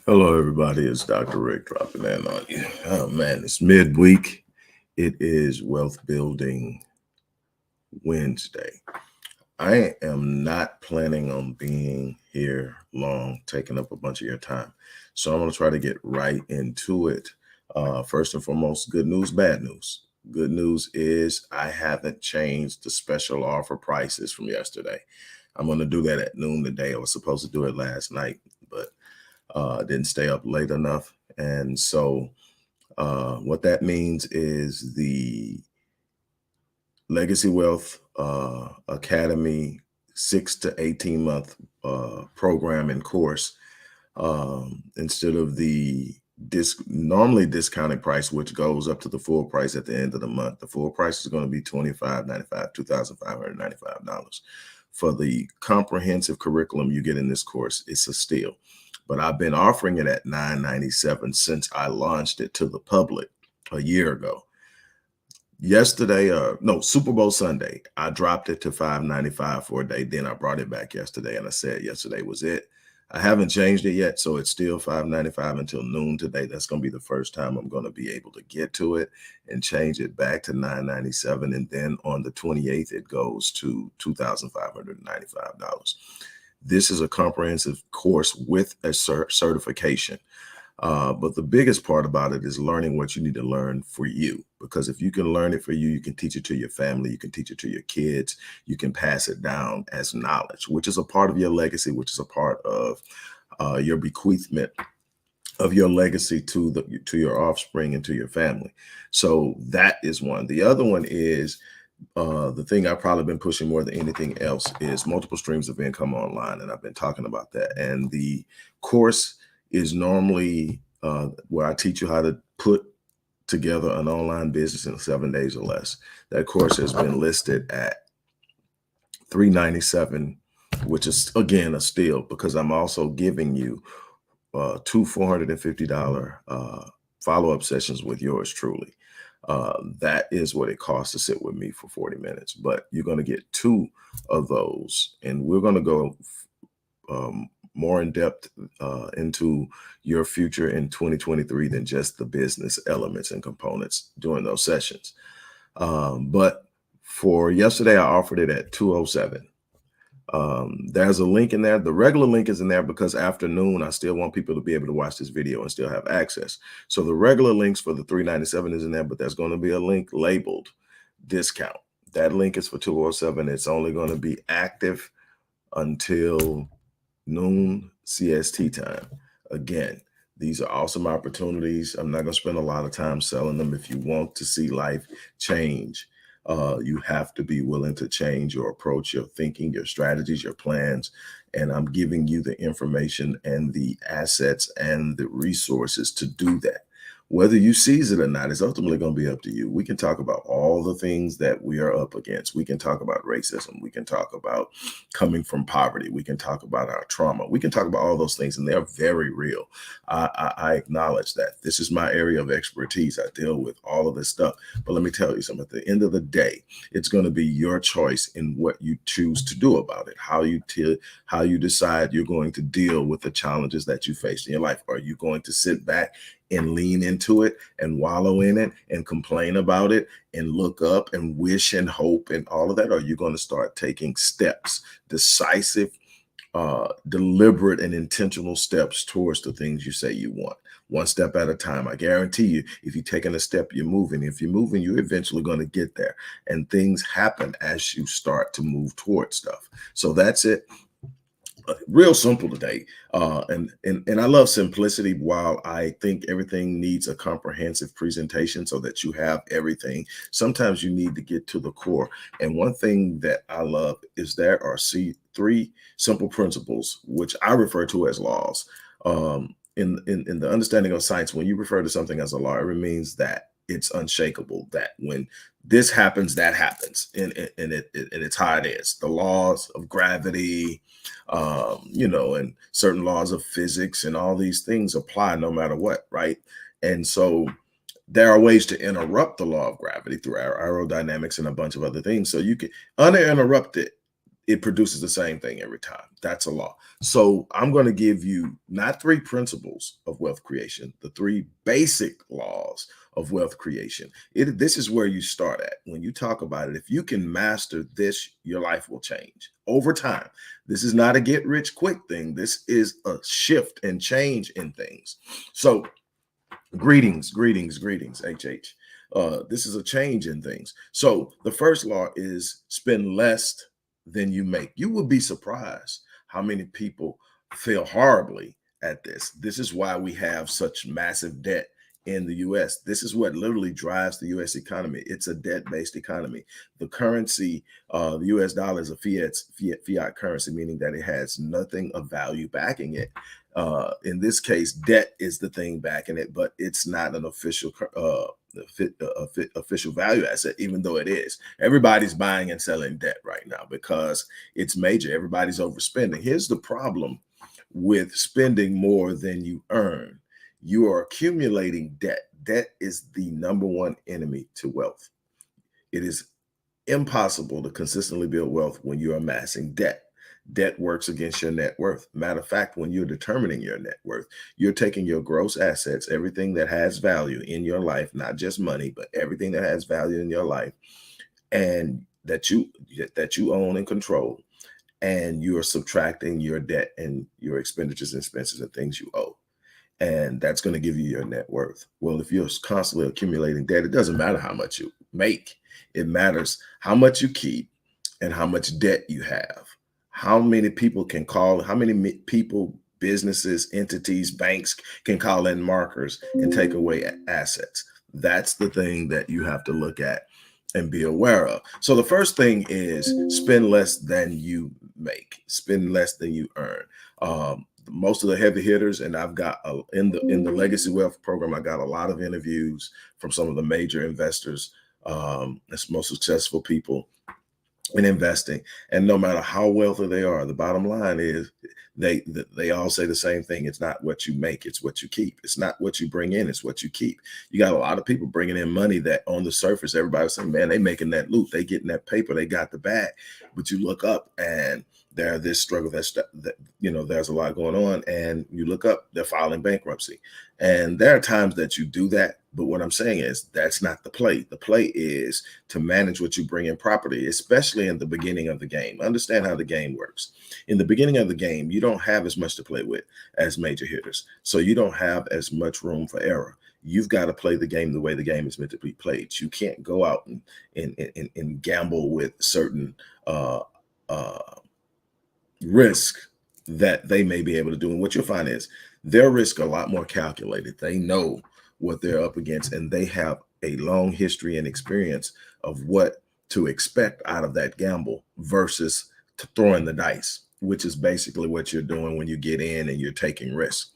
Hello, everybody. It's Dr. Rick dropping in on you. Oh, man, it's midweek. It is Wealth Building Wednesday. I am not planning on being here long, taking up a bunch of your time. So I'm going to try to get right into it. First and foremost, good news, bad news. Good news is I haven't changed the special offer prices from yesterday. I'm going to do that at noon today. I was supposed to do it last night, but didn't stay up late enough. And so what that means is the Legacy Wealth Academy 6 to 18 month program and course, instead of the normally discounted price, which goes up to the full price at the end of the month. The full price is going to be $25.95, $2,595. For the comprehensive curriculum you get in this course, it's a steal. But I've been offering it at $997 since I launched it to the public a year ago. Yesterday, no, Super Bowl Sunday, I dropped it to $595 for a day. Then I brought it back yesterday, and I said yesterday was it. I haven't changed it yet, so it's still $595 until noon today. That's going to be the first time I'm going to be able to get to it and change it back to $997. And then on the 28th, it goes to $2,595. This is a comprehensive course with a certification. But the biggest part about it is learning what you need to learn for you. Because if you can learn it for you, you can teach it to your family, you can teach it to your kids, you can pass it down as knowledge, which is a part of your legacy, which is a part of your bequeathment of your legacy to your offspring and to your family. So that is one. The other one is the thing I've probably been pushing more than anything else is multiple streams of income online, and I've been talking about that. And the course is normally where I teach you how to put together an online business in 7 days or less. That course has been listed at $397, which is again a steal because I'm also giving you two $450 follow-up sessions with yours truly. That is what it costs to sit with me for 40 minutes, but you're going to get two of those, and we're going to go more in depth into your future in 2023 than just the business elements and components during those sessions. But for yesterday, I offered it at 207. There's a link in there. The regular link is in there because after noon, I still want people to be able to watch this video and still have access. So the regular links for the 397 is in there, but there's going to be a link labeled discount. That link is for 207. It's only going to be active until noon CST time. Again, these are awesome opportunities. I'm not going to spend a lot of time selling them. If you want to see life change, you have to be willing to change your approach, your thinking, your strategies, your plans. And I'm giving you the information and the assets and the resources to do that. Whether you seize it or not is ultimately going to be up to you. We can talk about all the things that we are up against. We can talk about racism. We can talk about coming from poverty. We can talk about our trauma. We can talk about all those things, and they're very real. I acknowledge that. This is my area of expertise. I deal with all of this stuff. But let me tell you something. At the end of the day, it's going to be your choice in what you choose to do about it, how you decide you're going to deal with the challenges that you face in your life. Are you going to sit back and lean into it and wallow in it and complain about it and look up and wish and hope and all of that? Or are you going to start taking steps, decisive, deliberate and intentional steps towards the things you say you want? One step at a time. I guarantee you, if you're taking a step, you're moving. If you're moving, you're eventually going to get there. And things happen as you start to move towards stuff. So that's it. Real simple today. And I love simplicity. While I think everything needs a comprehensive presentation so that you have everything, sometimes you need to get to the core. And one thing that I love is there are three simple principles, which I refer to as laws. In the understanding of science, when you refer to something as a law, it means that it's unshakable, that when this happens, that happens. And it's how it is. The laws of gravity, and certain laws of physics and all these things apply no matter what, right? And so there are ways to interrupt the law of gravity through aerodynamics and a bunch of other things. So you can uninterrupt it it produces the same thing every time. That's a law. So I'm going to give you not 3 principles of wealth creation, the 3 basic laws of wealth creation. This is where you start at. When you talk about it, if you can master this, your life will change over time. This is not a get rich quick thing. This is a shift and change in things. So greetings, HH. This is a change in things. So the first law is spend less than you make. You will be surprised how many people fail horribly at this. This is why we have such massive debt in the US. This is what literally drives the US economy. It's a debt-based economy. The currency, the US dollar is a fiat currency, meaning that it has nothing of value backing it. In this case, debt is the thing backing it, but it's not an official official value asset, even though it is. Everybody's buying and selling debt right now because it's major. Everybody's overspending. Here's the problem with spending more than you earn. You are accumulating debt. Debt is the #1 enemy to wealth. It is impossible to consistently build wealth when you're amassing debt. Debt works against your net worth. Matter of fact, when you're determining your net worth, you're taking your gross assets, everything that has value in your life, not just money, but everything that has value in your life, and that you own and control, and you are subtracting your debt and your expenditures and expenses and things you owe. And that's going to give you your net worth. Well, if you're constantly accumulating debt, it doesn't matter how much you make. It matters how much you keep and how much debt you have. How many people can call, how many people, businesses, entities, banks can call in markers and take away assets. That's the thing that you have to look at and be aware of. So the first thing is spend less than you make, spend less than you earn. Most of the heavy hitters, and I've got in the Legacy Wealth program, I got a lot of interviews from some of the major investors, most successful people in investing. And no matter how wealthy they are, the bottom line is they all say the same thing. It's not what you make, it's what you keep. It's not what you bring in, it's what you keep. You got a lot of people bringing in money that on the surface, everybody's saying, man, they making that loot, they getting that paper, they got the bag. But you look up and there's this struggle that there's a lot going on, and you look up, they're filing bankruptcy. And there are times that you do that, but what I'm saying is that's not the play. The play is to manage what you bring in properly, especially in the beginning of the game. Understand how the game works. In the beginning of the game, you don't have as much to play with as major hitters, so you don't have as much room for error. You've got to play the game the way the game is meant to be played. You can't go out and gamble with certain risk that they may be able to do. And what you'll find is their risk a lot more calculated. They know what they're up against, and they have a long history and experience of what to expect out of that gamble versus to throwing the dice, which is basically what you're doing when you get in and you're taking risks.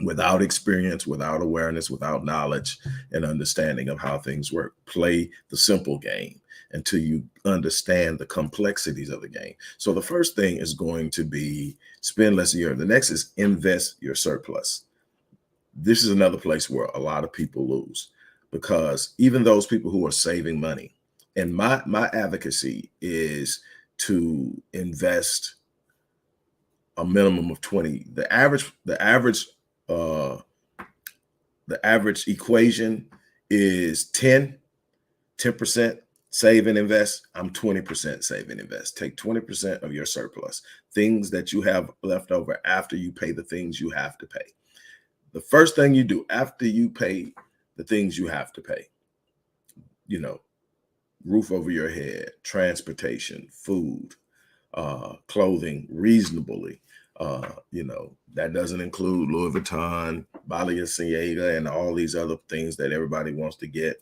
Without experience, without awareness, without knowledge and understanding of how things work. Play the simple game until you understand the complexities of the game. So the first thing is going to be spend less a year. The next is invest your surplus. This is another place where a lot of people lose, because even those people who are saving money, and my advocacy is to invest a minimum of 20. The average equation is 10% save and invest. I'm 20% save and invest. Take 20% of your surplus, things that you have left over after you pay the things you have to pay. The first thing you do after you pay the things you have to pay, roof over your head, transportation, food, clothing reasonably. That doesn't include Louis Vuitton, Balenciaga, and all these other things that everybody wants to get.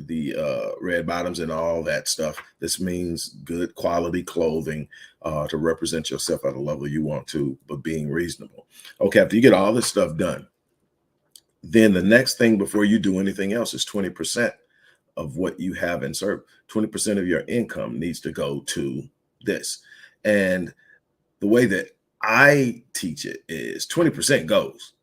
The red bottoms and all that stuff. This means good quality clothing to represent yourself at a level you want to, but being reasonable. Okay, after you get all this stuff done, then the next thing before you do anything else is 20% of what you have in serve. 20% of your income needs to go to this. And the way that I teach it is 20% goes.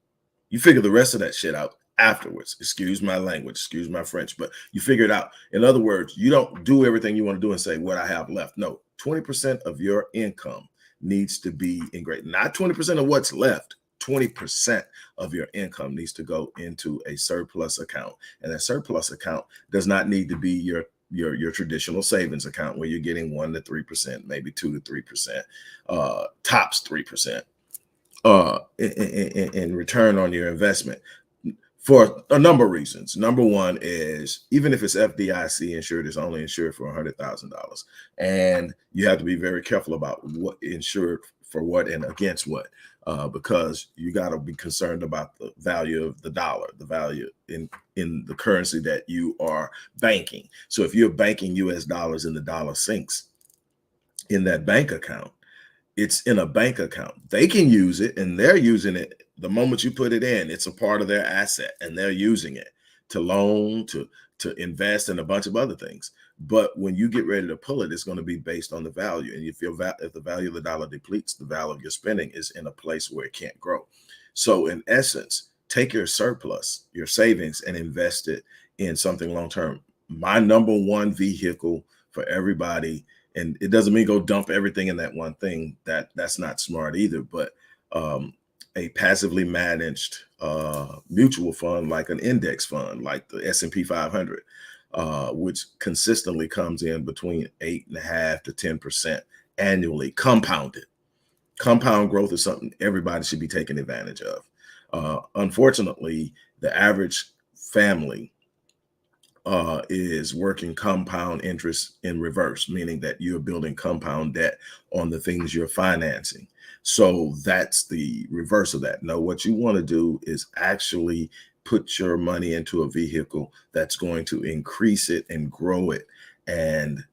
You figure the rest of that shit out afterwards. Excuse my language, excuse my French, but you figure it out. In other words, you don't do everything you want to do and say, what I have left. No, 20% of your income needs to be in great, not 20% of what's left. 20% of your income needs to go into a surplus account. And that surplus account does not need to be your traditional savings account where you're getting 1 to 3%, maybe 2 to 3%, tops 3%, in return on your investment, for a number of reasons. Number one is, even if it's FDIC insured, it's only insured for $100,000. And you have to be very careful about what insured for what and against what, because you got to be concerned about the value of the dollar, the value in the currency that you are banking. So if you're banking US dollars and the dollar sinks in that bank account, it's in a bank account. They can use it, and they're using it the moment you put it in. It's a part of their asset, and they're using it to loan, to invest, and a bunch of other things. But when you get ready to pull it, it's going to be based on the value. And if the value of the dollar depletes, the value of your spending is in a place where it can't grow. So in essence, take your surplus, your savings, and invest it in something long term. My number one vehicle for everybody, and it doesn't mean go dump everything in that one thing. That's not smart either. But a passively managed mutual fund, like an index fund, like the S&P 500, which consistently comes in between 8.5 to 10% annually, compounded. Compound growth is something everybody should be taking advantage of. Unfortunately, the average family is working compound interest in reverse, meaning that you're building compound debt on the things you're financing. So that's the reverse of that. No, what you want to do is actually put your money into a vehicle that's going to increase it and grow it. And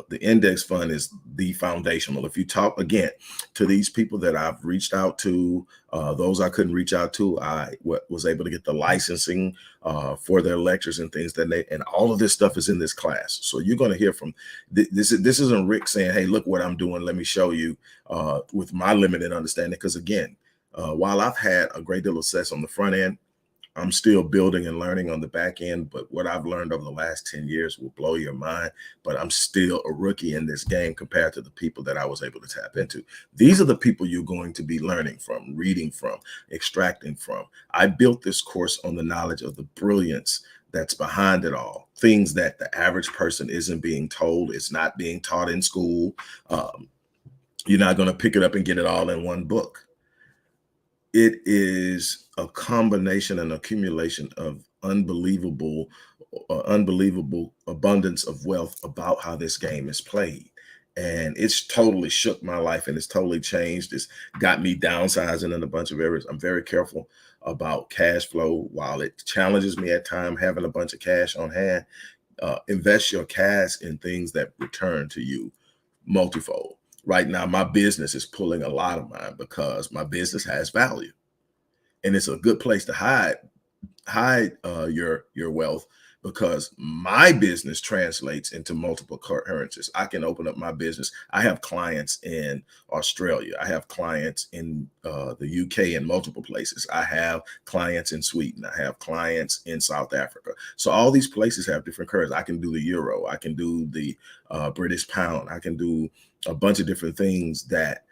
the index fund is the foundational. If you talk again to these people that I've reached out to, those I couldn't reach out to, I was able to get the licensing for their lectures and things and all of this stuff is in this class. So you're going to hear from this isn't Rick saying, hey, look what I'm doing, let me show you with my limited understanding. Because again, while I've had a great deal of success on the front end, I'm still building and learning on the back end. But what I've learned over the last 10 years will blow your mind. But I'm still a rookie in this game compared to the people that I was able to tap into. These are the people you're going to be learning from, reading from, extracting from. I built this course on the knowledge of the brilliance that's behind it all. Things that the average person isn't being told. It's not being taught in school. You're not going to pick it up and get it all in one book. It is a combination and accumulation of unbelievable abundance of wealth about how this game is played. And it's totally shook my life, and it's totally changed. It's got me downsizing in a bunch of areas. I'm very careful about cash flow. While it challenges me at times having a bunch of cash on hand, invest your cash in things that return to you multifold. Right now, my business is pulling a lot of mine because my business has value, and it's a good place to hide your wealth, because my business translates into multiple currencies. I can open up my business. I have clients in Australia. I have clients in the UK in multiple places. I have clients in Sweden. I have clients in South Africa. So all these places have different currencies. I can do the euro. I can do the British pound. I can do a bunch of different things that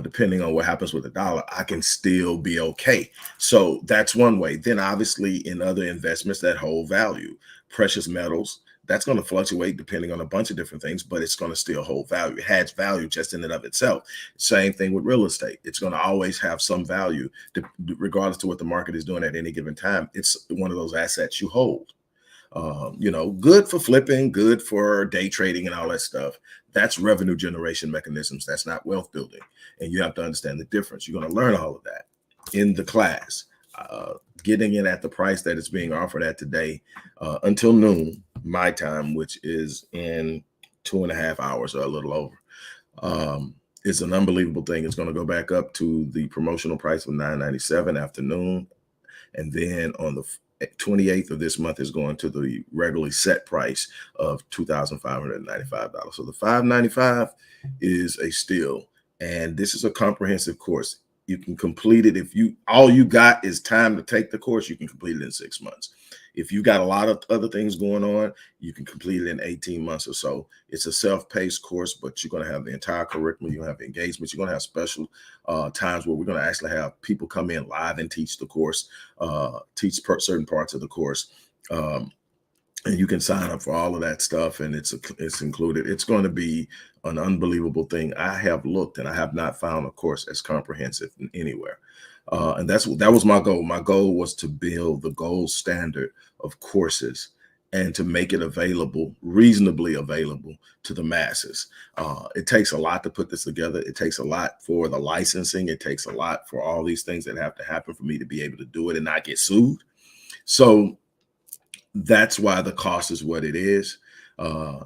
depending on what happens with the dollar, I can still be okay. So that's one way. Then obviously in other investments that hold value, precious metals, that's going to fluctuate depending on a bunch of different things, but it's going to still hold value. It has value just in and of itself. Same thing with real estate. It's going to always have some value regardless to what the market is doing at any given time. It's one of those assets you hold. Good for flipping, good for day trading and all that stuff. That's revenue generation mechanisms. That's not wealth building. And you have to understand the difference. You're going to learn all of that in the class. Getting it at the price that it's being offered at today until noon, my time, which is in 2.5 hours or a little over. It's an unbelievable thing. It's going to go back up to the promotional price of $9.97 afternoon. And then on the 28th of this month is going to the regularly set price of $2,595. So the $595 is a steal. And this is a comprehensive course. You can complete it. If you all you got is time to take the course, you can complete it in 6 months. If you got a lot of other things going on, you can complete it in 18 months or so. It's a self-paced course, but you're going to have the entire curriculum. You're going to have engagements. You're going to have special times where we're going to actually have people come in live and teach the course, teach certain parts of the course. And you can sign up for all of that stuff, and it's included. It's going to be an unbelievable thing. I have looked, and I have not found a course as comprehensive anywhere. And that was my goal. My goal was to build the gold standard of courses and to make it available, reasonably available to the masses. It takes a lot to put this together. It takes a lot for the licensing. It takes a lot for all these things that have to happen for me to be able to do it and not get sued. So that's why the cost is what it is.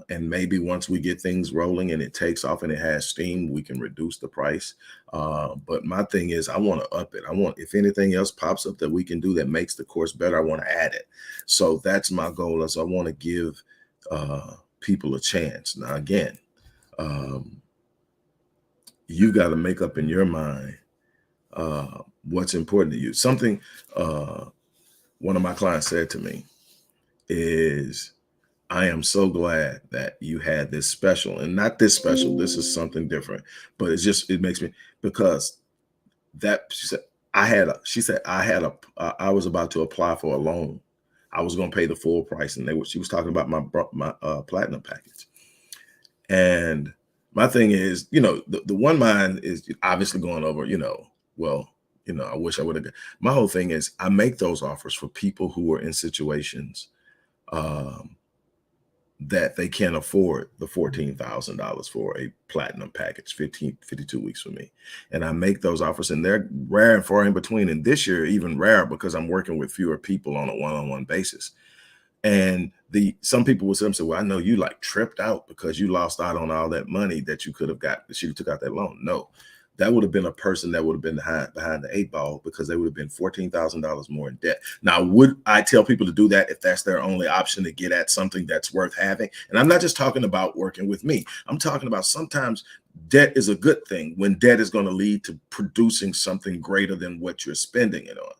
And maybe once we get things rolling and it takes off and it has steam, we can reduce the price. But my thing is, I want to up it. I want, if anything else pops up that we can do that makes the course better, I want to add it. So that's my goal, is I want to give people a chance. Now, again, you got to make up in your mind what's important to you. Something one of my clients said to me is, I am so glad that you had this special, and not this special. This is something different, but it makes me, because she said, I was about to apply for a loan. I was going to pay the full price. And she was talking about my platinum package. And my thing is, the one mind is obviously going over, I wish I would have. My whole thing is, I make those offers for people who are in situations that they can't afford the $14,000 for a platinum package, 52 weeks for me. And I make those offers, and they're rare and far in between. And this year, even rarer, because I'm working with fewer people on a one-on-one basis. And some people will say, well, I know you like tripped out because you lost out on all that money that you could have got, that you took out that loan. No, that would have been a person that would have been behind the 8 ball, because they would have been $14,000 more in debt. Now, would I tell people to do that if that's their only option to get at something that's worth having? And I'm not just talking about working with me. I'm talking about sometimes debt is a good thing when debt is going to lead to producing something greater than what you're spending it on.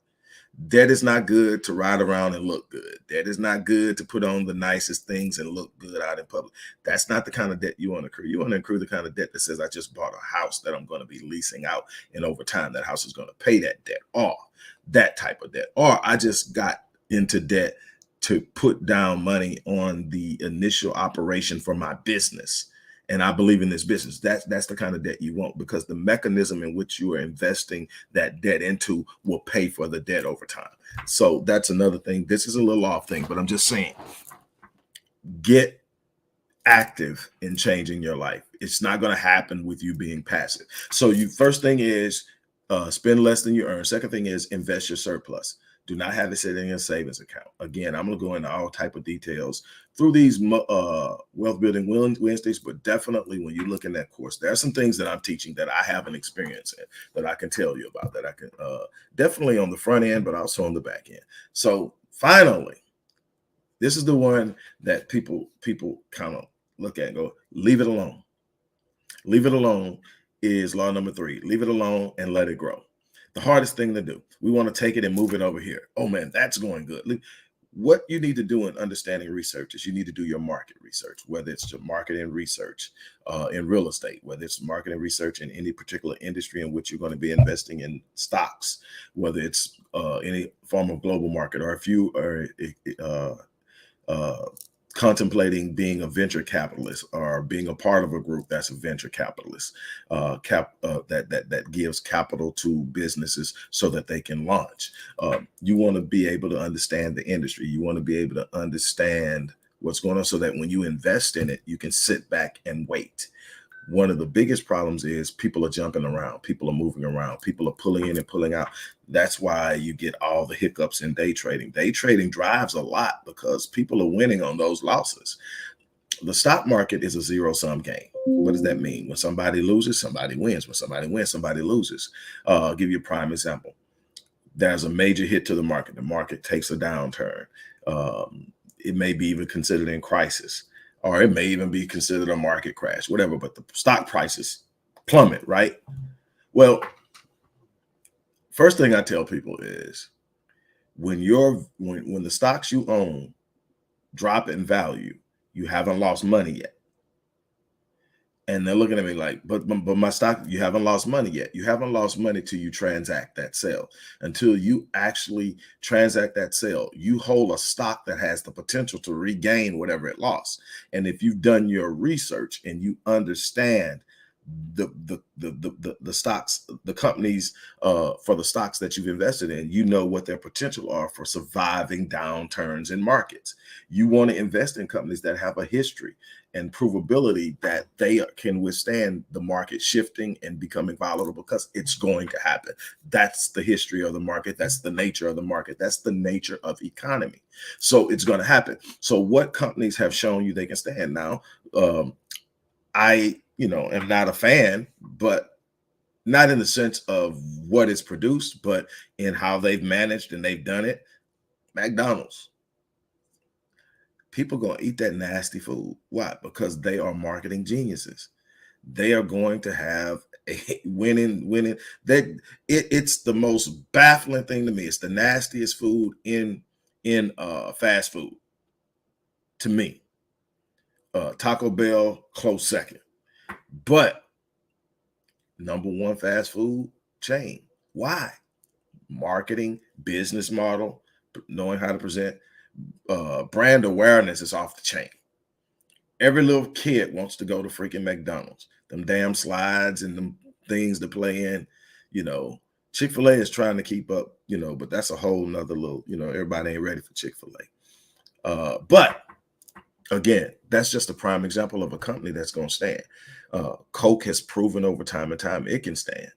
Debt is not good to ride around and look good. Debt is not good to put on the nicest things and look good out in public. That's not the kind of debt you want to accrue. You want to accrue the kind of debt that says, I just bought a house that I'm going to be leasing out, and over time that house is going to pay that debt off. That type of debt. Or I just got into debt to put down money on the initial operation for my business, and I believe in this business. That's the kind of debt you want, because the mechanism in which you are investing that debt into will pay for the debt over time. So that's another thing. This is a little off thing, but I'm just saying, get active in changing your life. It's not going to happen with you being passive. So first thing is spend less than you earn. Second thing is invest your surplus. Do not have it sitting in a savings account. Again, I'm going to go into all type of details through these wealth building Wednesdays, but definitely when you look in that course, there are some things that I'm teaching that I have an experience in, that I can tell you about, that I can definitely on the front end, but also on the back end. So finally, this is the one that people kind of look at and go, leave it alone. Leave it alone is law number 3. Leave it alone and let it grow. The hardest thing to do. We want to take it and move it over here. Oh man, that's going good. What you need to do in understanding research is you need to do your market research, whether it's your marketing research in real estate, whether it's marketing research in any particular industry in which you're going to be investing in stocks, whether it's any form of global market, or if you are contemplating being a venture capitalist, or being a part of a group that's a venture capitalist, that gives capital to businesses so that they can launch. You want to be able to understand the industry. You want to be able to understand what's going on, so that when you invest in it, you can sit back and wait. One of the biggest problems is people are jumping around, people are moving around, people are pulling in and pulling out. That's why you get all the hiccups in day trading. Day trading drives a lot because people are winning on those losses. The stock market is a zero-sum game. What does that mean? When somebody loses, somebody wins. When somebody wins, somebody loses. I'll give you a prime example. There's a major hit to the market. The market takes a downturn. It may be even considered in crisis, or it may even be considered a market crash, whatever, but the stock prices plummet, right? Well, First thing I tell people is when the stocks you own drop in value, you haven't lost money yet. And they're looking at me like, but my stock, you haven't lost money yet. You haven't lost money till you transact that sale. Until you actually transact that sale, you hold a stock that has the potential to regain whatever it lost. And if you've done your research and you understand the stocks, the companies, for the stocks that you've invested in, you know what their potential are for surviving downturns in markets. You want to invest in companies that have a history and provability that they can withstand the market shifting and becoming volatile, because it's going to happen. That's the history of the market. That's the nature of the market. That's the nature of economy. So it's going to happen. So what companies have shown you they can stand now? I, am not a fan, but not in the sense of what is produced, but in how they've managed and they've done it. McDonald's. People gonna eat that nasty food. Why? Because they are marketing geniuses. They are going to have a winning. It's the most baffling thing to me. It's the nastiest food in fast food to me. Taco Bell, close second. But number one fast food chain. Why? Marketing, business model, knowing how to present, brand awareness is off the chain. Every little kid wants to go to freaking McDonald's. Them damn slides and them things to play in, you know. Chick-fil-A is trying to keep up, but that's a whole nother little, everybody ain't ready for Chick-fil-A. But again, that's just a prime example of a company that's going to stand. Coke has proven over time and time it can stand.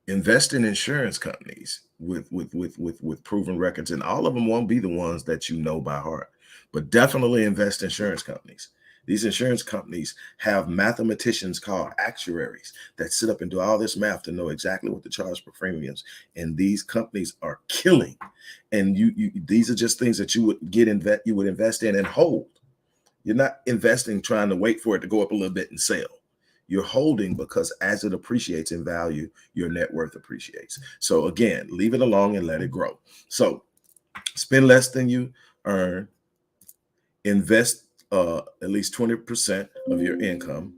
Invest in insurance companies with proven records, and all of them won't be the ones that you know by heart, but definitely invest in insurance companies. These insurance companies have mathematicians called actuaries that sit up and do all this math to know exactly what to charge for premiums, and these companies are killing. And these are just things that you would invest in and hold. You're not investing trying to wait for it to go up a little bit and sell. You're holding because as it appreciates in value, your net worth appreciates. So again, leave it alone and let it grow. So spend less than you earn, invest at least 20% of your income,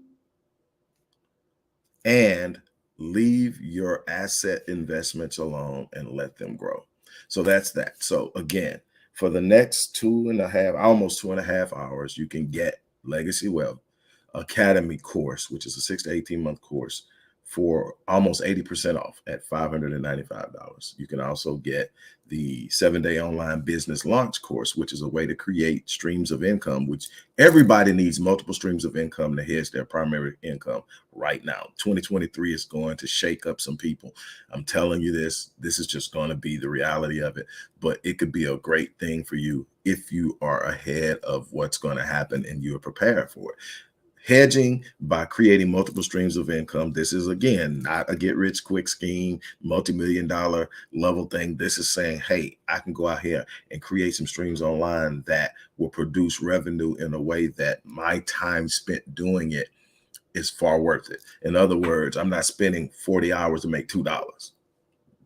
and leave your asset investments alone and let them grow. So that's that. So again, for the next almost 2.5 hours, you can get Legacy Wealth Academy course, which is a 6 to 18-month course, for almost 80% off at $595. You can also get the 7-day online business launch course, which is a way to create streams of income, which everybody needs multiple streams of income to hedge their primary income right now. 2023 is going to shake up some people. I'm telling you this is just going to be the reality of it, but it could be a great thing for you if you are ahead of what's going to happen and you are prepared for it. Hedging by creating multiple streams of income. This is, again, not a get rich quick scheme, multi-million-dollar level thing. This is saying, hey, I can go out here and create some streams online that will produce revenue in a way that my time spent doing it is far worth it. In other words, I'm not spending 40 hours to make $2.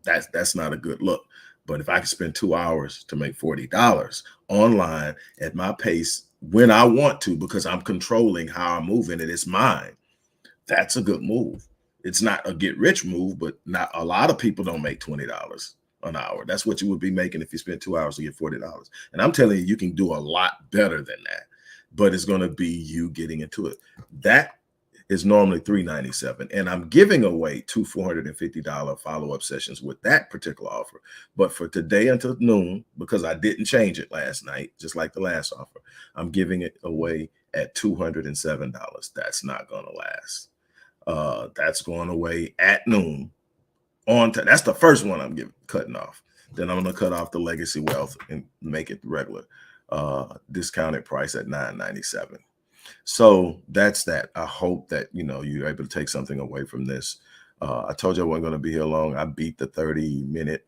That's not a good look. But if I can spend 2 hours to make $40 online at my pace when I want to, because I'm controlling how I'm moving and it's mine, that's a good move. It's not a get rich move, but not a lot of people don't make $20 an hour. That's what you would be making if you spent 2 hours to get $40. And I'm telling you, you can do a lot better than that, but it's going to be you getting into it. That is normally $397, and I'm giving away 2 $450 follow-up sessions with that particular offer. But for today until noon, because I didn't change it last night, just like the last offer, I'm giving it away at $207. That's not going to last. That's going away at noon. That's the first one I'm cutting off. Then I'm going to cut off the Legacy Wealth and make it regular discounted price at $997. So that's that. I hope that, you're able to take something away from this. I told you I wasn't going to be here long. I beat the 30-minute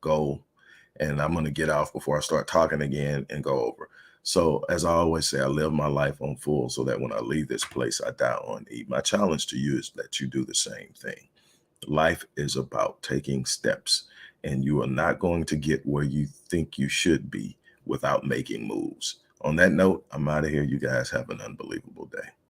goal, and I'm going to get off before I start talking again and go over. So as I always say, I live my life on full so that when I leave this place, I die on E. My challenge to you is that you do the same thing. Life is about taking steps, and you are not going to get where you think you should be without making moves. On that note, I'm out of here. You guys have an unbelievable day.